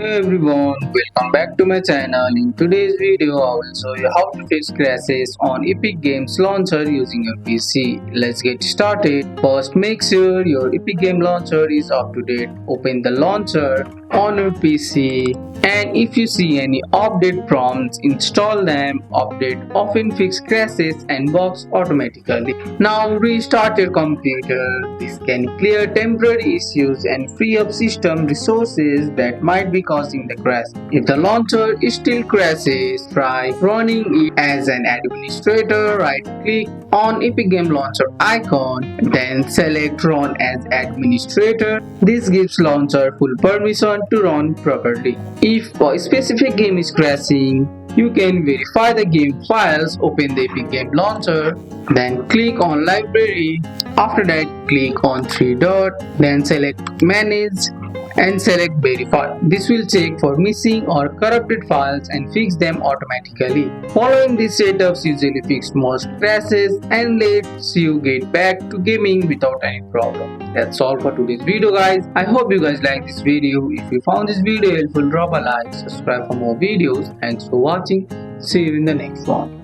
Hey everyone, welcome back to my channel. In today's video, I will show you how to fix crashes on Epic Games Launcher using your PC. Let's get started. First, make sure your Epic Game Launcher is up to date. Open the launcher on your PC, and if you see any update prompts, install them. Update often fix crashes and bugs automatically. Now restart your computer. This can clear temporary issues and free up system resources that might be causing the crash. If the launcher still crashes, try running it as an administrator. Right click on Epic Game Launcher icon, then select Run as administrator. This gives launcher full permission to run properly. If a specific game is crashing, you can verify the game files. Open the Epic Game Launcher, then click on Library. After that, click on three dots, then select Manage and select Verify. This will check for missing or corrupted files and fix them automatically. Following these setups usually fix most crashes and lets you get back to gaming without any problem. That's all for today's video, guys. I hope you guys like this video. If you found this video helpful, drop a like, subscribe for more videos. Thanks for watching. See you in the next one.